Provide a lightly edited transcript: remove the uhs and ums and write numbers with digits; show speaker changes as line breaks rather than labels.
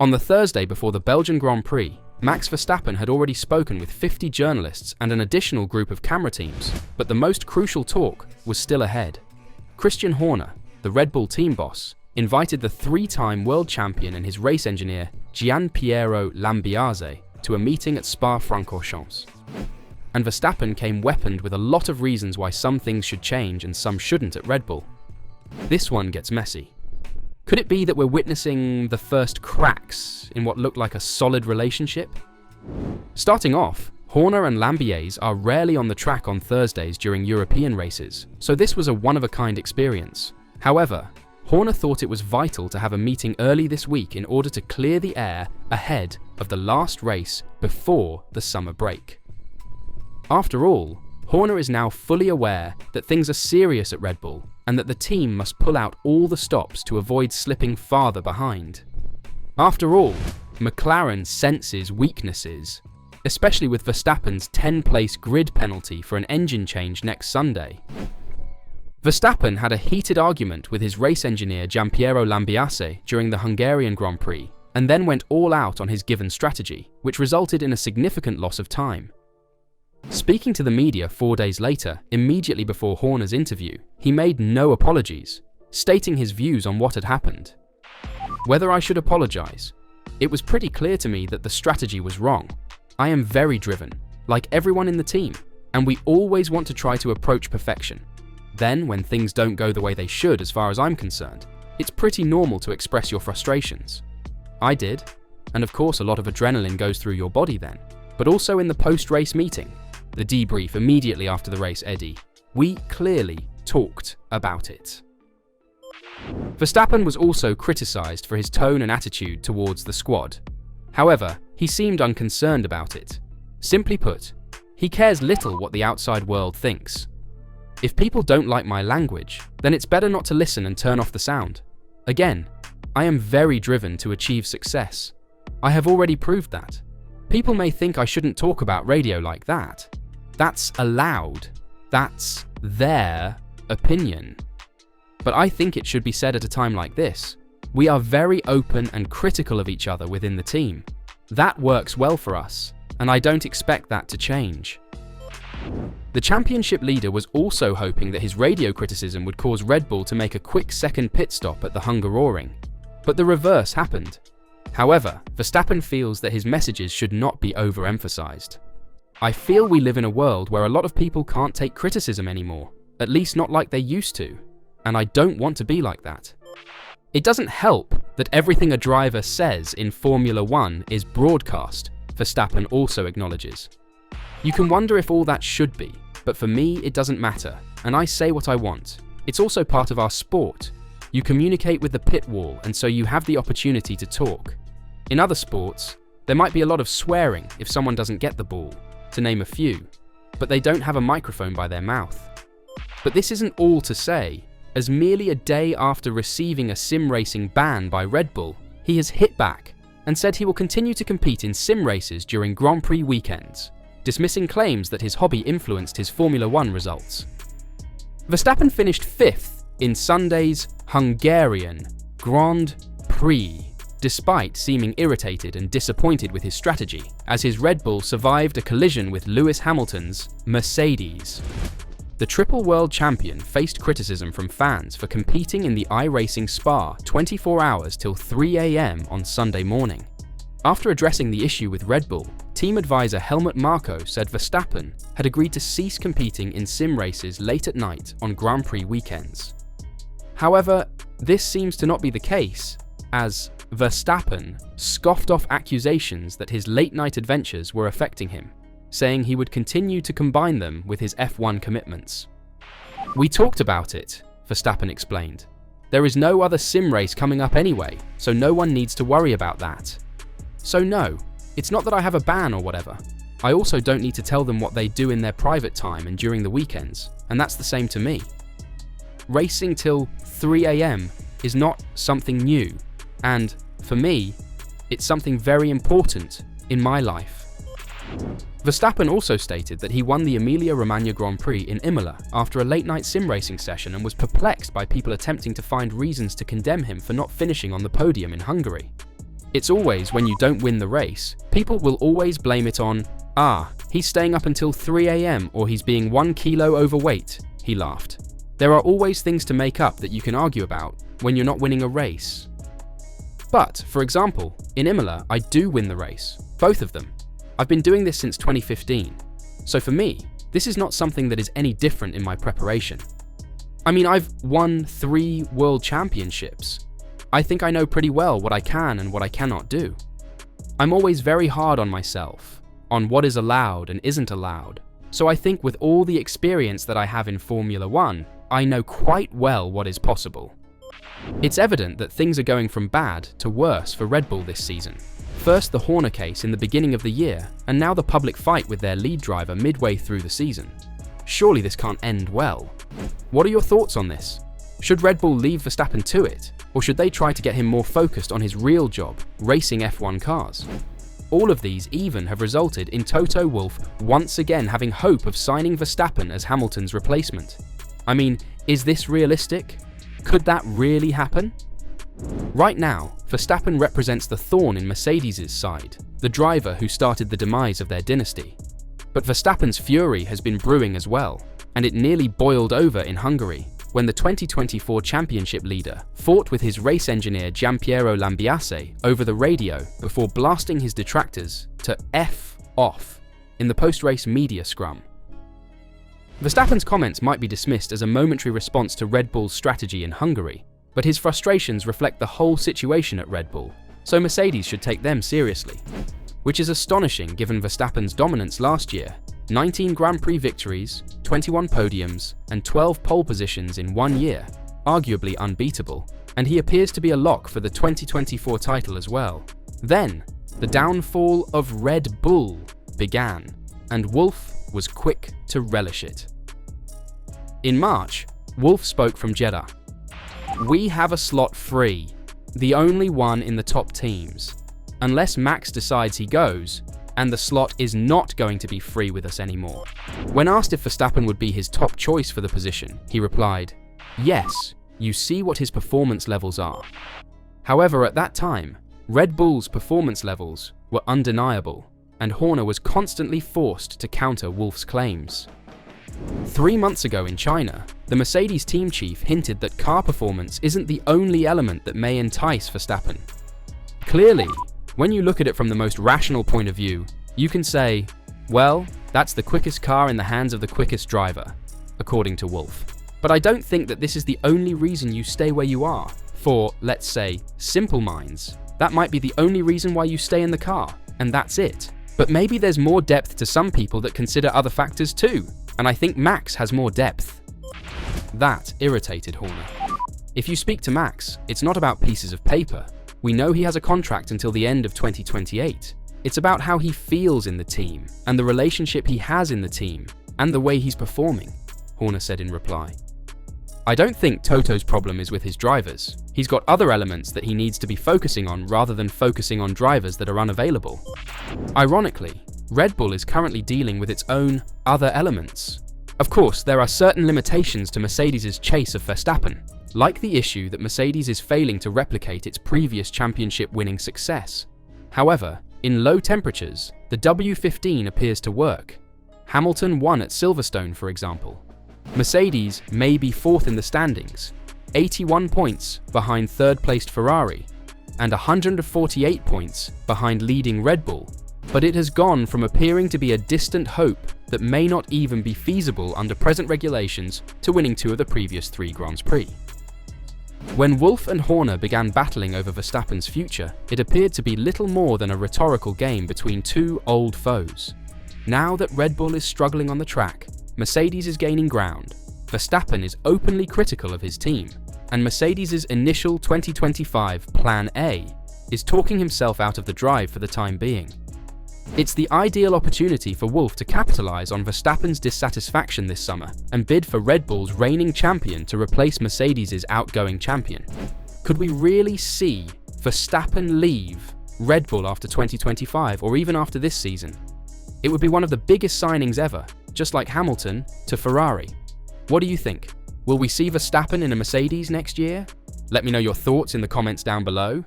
On the Thursday before the Belgian Grand Prix, Max Verstappen had already spoken with 50 journalists and an additional group of camera teams, but the most crucial talk was still ahead. Christian Horner, the Red Bull team boss, invited the three-time world champion and his race engineer Gianpiero Lambiase to a meeting at Spa-Francorchamps. And Verstappen came weaponed with a lot of reasons why some things should change and some shouldn't at Red Bull. This one gets messy. Could it be that we're witnessing the first cracks in what looked like a solid relationship? Starting off, Horner and Lambiase are rarely on the track on Thursdays during European races, so this was a one-of-a-kind experience. However, Horner thought it was vital to have a meeting early this week in order to clear the air ahead of the last race before the summer break. After all, Horner is now fully aware that things are serious at Red Bull and that the team must pull out all the stops to avoid slipping farther behind. After all, McLaren senses weaknesses, especially with Verstappen's 10-place grid penalty for an engine change next Sunday. Verstappen had a heated argument with his race engineer Gianpiero Lambiase during the Hungarian Grand Prix and then went all out on his given strategy, which resulted in a significant loss of time. Speaking to the media 4 days later, immediately before Horner's interview, he made no apologies, stating his views on what had happened. Whether I should apologize? It was pretty clear to me that the strategy was wrong. I am very driven, like everyone in the team, and we always want to try to approach perfection. Then, when things don't go the way they should as far as I'm concerned, it's pretty normal to express your frustrations. I did, and of course a lot of adrenaline goes through your body then, but also in the post-race meeting. The debrief immediately after the race, Eddie. We clearly talked about it. Verstappen was also criticised for his tone and attitude towards the squad. However, he seemed unconcerned about it. Simply put, he cares little what the outside world thinks. If people don't like my language, then it's better not to listen and turn off the sound. Again, I am very driven to achieve success. I have already proved that. People may think I shouldn't talk about radio like that. That's allowed. That's their opinion. But I think it should be said at a time like this. We are very open and critical of each other within the team. That works well for us, and I don't expect that to change. The championship leader was also hoping that his radio criticism would cause Red Bull to make a quick second pit stop at the Hungaroring, but the reverse happened. However, Verstappen feels that his messages should not be overemphasized. I feel we live in a world where a lot of people can't take criticism anymore, at least not like they used to, and I don't want to be like that. It doesn't help that everything a driver says in Formula 1 is broadcast, Verstappen also acknowledges. You can wonder if all that should be, but for me it doesn't matter, and I say what I want. It's also part of our sport. You communicate with the pit wall, and so you have the opportunity to talk. In other sports, there might be a lot of swearing if someone doesn't get the ball, to name a few, but they don't have a microphone by their mouth. But this isn't all to say, as merely a day after receiving a sim racing ban by Red Bull, he has hit back and said he will continue to compete in sim races during Grand Prix weekends, dismissing claims that his hobby influenced his Formula 1 results. Verstappen finished 5th in Sunday's Hungarian Grand Prix, despite seeming irritated and disappointed with his strategy, as his Red Bull survived a collision with Lewis Hamilton's Mercedes. The triple world champion faced criticism from fans for competing in the iRacing Spa 24 hours till 3 a.m. on Sunday morning. After addressing the issue with Red Bull, team advisor Helmut Marko said Verstappen had agreed to cease competing in sim races late at night on Grand Prix weekends. However, this seems to not be the case, as Verstappen scoffed off accusations that his late-night adventures were affecting him, saying he would continue to combine them with his F1 commitments. "We talked about it," Verstappen explained. "There is no other sim race coming up anyway, so no one needs to worry about that. So no, it's not that I have a ban or whatever. I also don't need to tell them what they do in their private time and during the weekends, and that's the same to me. Racing till 3 a.m. is not something new, and for me, it's something very important in my life." Verstappen also stated that he won the Emilia-Romagna Grand Prix in Imola after a late-night sim racing session and was perplexed by people attempting to find reasons to condemn him for not finishing on the podium in Hungary. It's always when you don't win the race, people will always blame it on, he's staying up until 3 a.m. or he's being 1 kilo overweight, he laughed. There are always things to make up that you can argue about when you're not winning a race. But, for example, in Imola, I do win the race, both of them. I've been doing this since 2015. So for me, this is not something that is any different in my preparation. I mean, I've won 3 world championships. I think I know pretty well what I can and what I cannot do. I'm always very hard on myself, on what is allowed and isn't allowed. So I think with all the experience that I have in Formula 1, I know quite well what is possible. It's evident that things are going from bad to worse for Red Bull this season. First the Horner case in the beginning of the year, and now the public fight with their lead driver midway through the season. Surely this can't end well. What are your thoughts on this? Should Red Bull leave Verstappen to it, or should they try to get him more focused on his real job, racing F1 cars? All of these even have resulted in Toto Wolff once again having hope of signing Verstappen as Hamilton's replacement. I mean, is this realistic? Could that really happen? Right now, Verstappen represents the thorn in Mercedes' side, the driver who started the demise of their dynasty. But Verstappen's fury has been brewing as well, and it nearly boiled over in Hungary when the 2024 championship leader fought with his race engineer Gianpiero Lambiase over the radio before blasting his detractors to F off in the post-race media scrum. Verstappen's comments might be dismissed as a momentary response to Red Bull's strategy in Hungary, but his frustrations reflect the whole situation at Red Bull, so Mercedes should take them seriously. Which is astonishing given Verstappen's dominance last year: 19 Grand Prix victories, 21 podiums, and 12 pole positions in 1 year, arguably unbeatable, and he appears to be a lock for the 2024 title as well. Then, the downfall of Red Bull began, and Wolff was quick to relish it. In March, Wolff spoke from Jeddah. "We have a slot free, the only one in the top teams. Unless Max decides he goes, and the slot is not going to be free with us anymore." When asked if Verstappen would be his top choice for the position, he replied, "Yes, you see what his performance levels are." However, at that time, Red Bull's performance levels were undeniable, and Horner was constantly forced to counter Wolff's claims. 3 months ago in China, the Mercedes team chief hinted that car performance isn't the only element that may entice Verstappen. Clearly, when you look at it from the most rational point of view, you can say, well, that's the quickest car in the hands of the quickest driver, according to Wolff. But I don't think that this is the only reason you stay where you are. For, let's say, simple minds, that might be the only reason why you stay in the car, and that's it. But maybe there's more depth to some people that consider other factors too, and I think Max has more depth. That irritated Horner. If you speak to Max, it's not about pieces of paper. We know he has a contract until the end of 2028. It's about how he feels in the team, and the relationship he has in the team, and the way he's performing, Horner said in reply. I don't think Toto's problem is with his drivers. He's got other elements that he needs to be focusing on rather than focusing on drivers that are unavailable. Ironically, Red Bull is currently dealing with its own other elements. Of course, there are certain limitations to Mercedes' chase of Verstappen, like the issue that Mercedes is failing to replicate its previous championship-winning success. However, in low temperatures, the W15 appears to work. Hamilton won at Silverstone, for example. Mercedes may be fourth in the standings, 81 points behind third-placed Ferrari, and 148 points behind leading Red Bull, but it has gone from appearing to be a distant hope that may not even be feasible under present regulations to winning 2 of the previous 3 Grands Prix. When Wolff and Horner began battling over Verstappen's future, it appeared to be little more than a rhetorical game between 2 old foes. Now that Red Bull is struggling on the track, Mercedes is gaining ground, Verstappen is openly critical of his team, and Mercedes' initial 2025 Plan A is talking himself out of the drive for the time being. It's the ideal opportunity for Wolff to capitalise on Verstappen's dissatisfaction this summer and bid for Red Bull's reigning champion to replace Mercedes' outgoing champion. Could we really see Verstappen leave Red Bull after 2025 or even after this season? It would be one of the biggest signings ever, just like Hamilton to Ferrari. What do you think? Will we see Verstappen in a Mercedes next year? Let me know your thoughts in the comments down below.